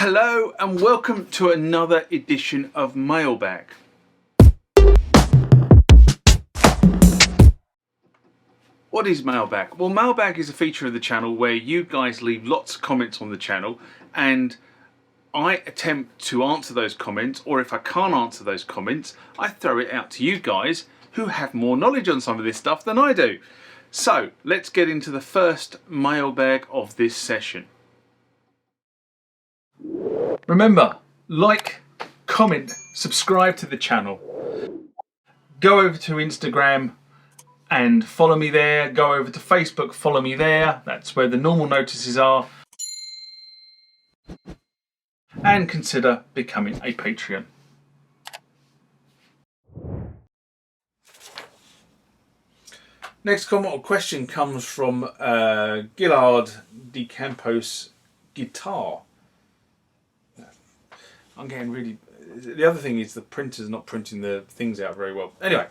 Hello and welcome to another edition of Mailbag. What is Mailbag? Well, Mailbag is a feature of the channel where you guys leave lots of comments on the channel and I attempt to answer those comments, or if I can't answer those comments, I throw it out to you guys who have more knowledge on some of this stuff than I do. So let's get into the first mailbag of this session. Remember, like, comment, subscribe to the channel. Go over to Instagram and follow me there. Go over to Facebook, follow me there. That's where the normal notices are. And consider becoming a Patreon. Next comment or question comes from Gillard de Campos Guitar. I'm getting really... The other thing is the printer's not printing the things out very well. Anyway,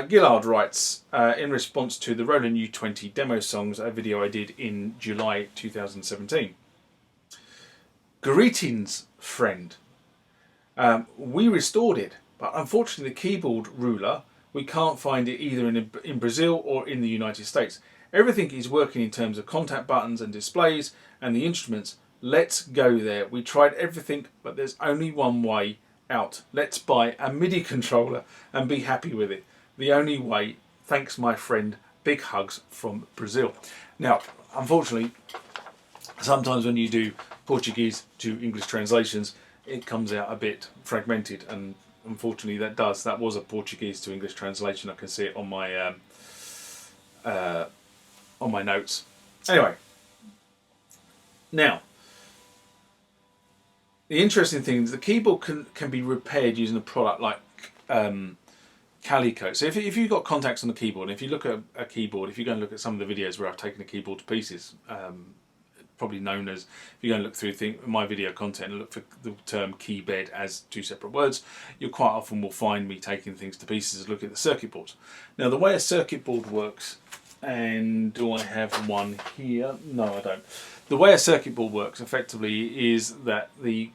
Gillard writes, in response to the Roland U-20 demo songs, a video I did in July 2017. Greetings, friend. We restored it, but unfortunately the keyboard ruler, we can't find it either in Brazil or in the United States. Everything is working in terms of contact buttons and displays and the instruments. Let's go there. We tried everything, but there's only one way out. Let's buy a MIDI controller and be happy with it. The only way. Thanks, my friend. Big hugs from Brazil. Now, unfortunately, sometimes when you do Portuguese to English translations, it comes out a bit fragmented, and unfortunately that does. That was a Portuguese to English translation. I can see it on my notes. Anyway, now the interesting thing is the keyboard can be repaired using a product like Calico. So if you've got contacts on the keyboard, and if you look at a keyboard, if you go and look at some of the videos where I've taken a keyboard to pieces, probably known as, if you go and look through my video content and look for the term key bed as two separate words, you quite often will find me taking things to pieces and look at the circuit boards. Now the way a circuit board works, and do I have one here? No, I don't. The way a circuit board works effectively is that the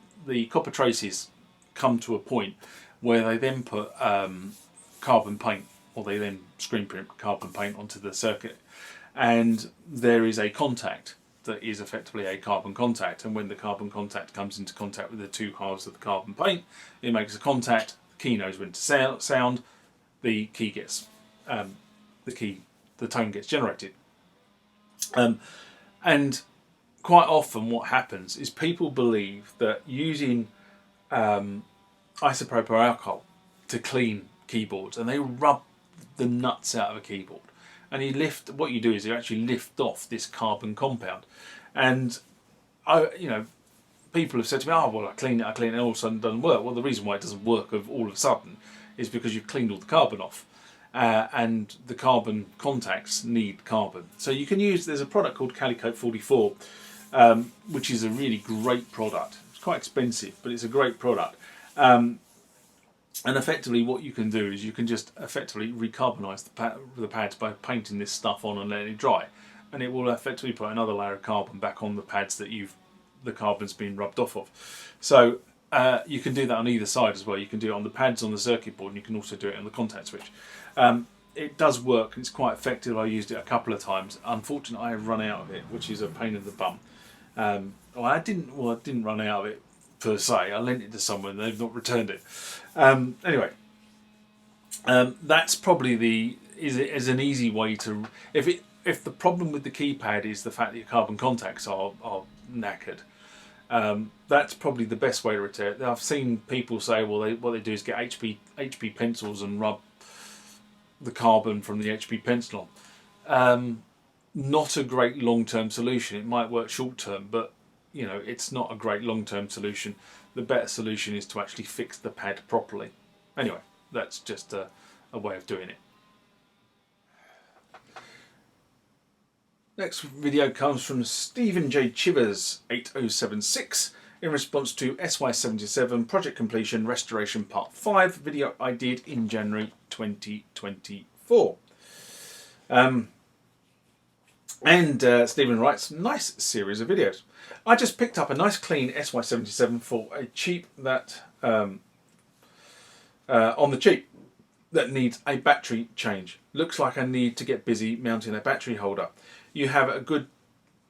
copper traces come to a point where they then put carbon paint, or they then screen print carbon paint onto the circuit, and there is a contact that is effectively a carbon contact, and when the carbon contact comes into contact with the two halves of the carbon paint, it makes a contact. The key knows when to sound. The key gets the tone gets generated, and quite often what happens is people believe that using isopropyl alcohol to clean keyboards, and they rub the nuts out of a keyboard, and what you do is you actually lift off this carbon compound. And people have said to me, oh well, I clean it, and all of a sudden it doesn't work. Well, the reason why it doesn't work all of a sudden is because you've cleaned all the carbon off, and the carbon contacts need carbon. So you can use, there's a product called Calico 44, which is a really great product. It's quite expensive, but it's a great product. And effectively what you can do is you can just effectively recarbonize the pads by painting this stuff on and letting it dry, and it will effectively put another layer of carbon back on the pads that the carbon's been rubbed off of. So you can do that on either side as well. You can do it on the pads on the circuit board, and you can also do it on the contact switch. It does work, and it's quite effective. I used it a couple of times. Unfortunately, I have run out of it, which is a pain in the bum. I didn't run out of it per se. I lent it to someone and they've not returned it. Anyway, that's probably is an easy way to, if the problem with the keypad is the fact that your carbon contacts are knackered, that's probably the best way to repair it. I've seen people say, well, what they do is get HP pencils and rub the carbon from the HP pencil on. Not a great long-term solution. It might work short-term, but it's not a great long-term solution. The better solution is to actually fix the pad properly. Anyway, that's just a way of doing it. Next video comes from Stephen J. Chivers 8076 in response to SY77 Project Completion Restoration Part 5 video I did in January 2024. And Stephen writes, nice series of videos. I just picked up a nice clean SY77 for a cheap that on the cheap that needs a battery change. Looks like I need to get busy mounting a battery holder. You have a good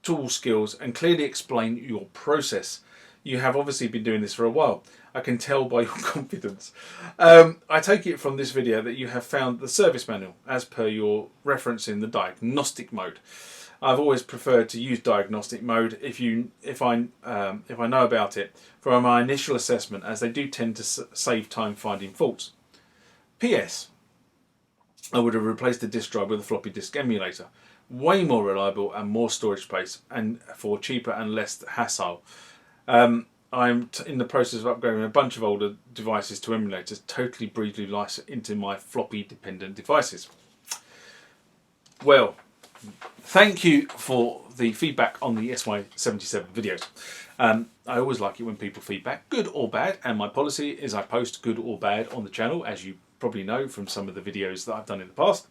tool skills and clearly explain your process. You have obviously been doing this for a while. I can tell by your confidence. I take it from this video that you have found the service manual as per your reference in the diagnostic mode. I've always preferred to use diagnostic mode if I know about it for my initial assessment, as they do tend to save time finding faults. P.S. I would have replaced the disk drive with a floppy disk emulator. Way more reliable and more storage space, and for cheaper and less hassle. I'm in the process of upgrading a bunch of older devices to emulators, totally breathe life into my floppy dependent devices. Well, thank you for the feedback on the SY77 videos. I always like it when people feedback, good or bad, and my policy is I post good or bad on the channel, as you probably know from some of the videos that I've done in the past.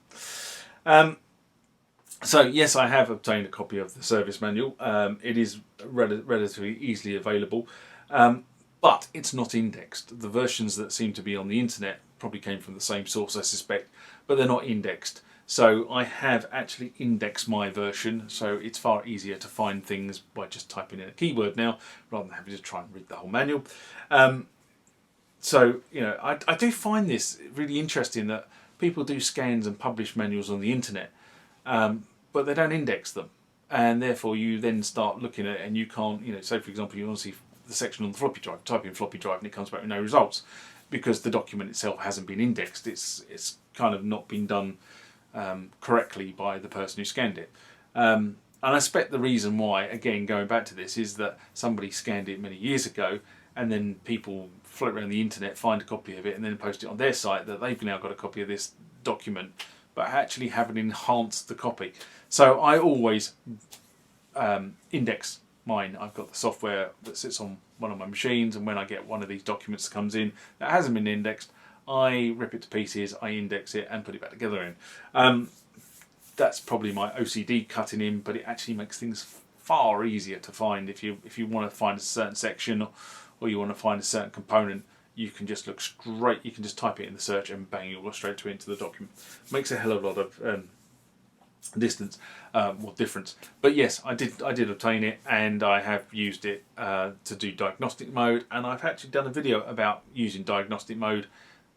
So yes, I have obtained a copy of the service manual. It is relatively easily available, but it's not indexed. The versions that seem to be on the internet probably came from the same source, I suspect, but they're not indexed. So I have actually indexed my version, so it's far easier to find things by just typing in a keyword now, rather than having to try and read the whole manual. So, you know, I do find this really interesting that people do scans and publish manuals on the internet, but they don't index them. And therefore you then start looking at it and you can't, you know, say for example, you want to see the section on the floppy drive, type in floppy drive and it comes back with no results because the document itself hasn't been indexed. It's kind of not been done correctly by the person who scanned it. And I suspect the reason why, again, going back to this, is that somebody scanned it many years ago and then people float around the internet, find a copy of it and then post it on their site that they've now got a copy of this document but actually haven't enhanced the copy. So I always index mine. I've got the software that sits on one of my machines, and when I get one of these documents that comes in that hasn't been indexed, I rip it to pieces, I index it and put it back together in. That's probably my OCD cutting in, but it actually makes things far easier to find. If you want to find a certain section or you want to find a certain component, you can just look straight, you can just type it in the search and bang, you'll go straight to it into the document. Makes a hell of a lot of distance or difference. But yes, I did obtain it, and I have used it to do diagnostic mode, and I've actually done a video about using diagnostic mode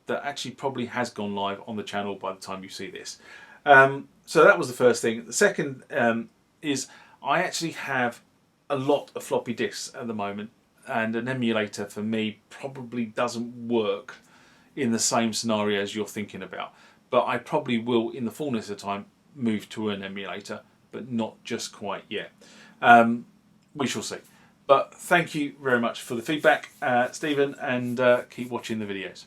that actually probably has gone live on the channel by the time you see this. So that was the first thing. The second is I actually have a lot of floppy disks at the moment, and an emulator for me probably doesn't work in the same scenario as you're thinking about. But I probably will, in the fullness of time, move to an emulator, but not just quite yet. We shall see. But thank you very much for the feedback, Stephen, and keep watching the videos.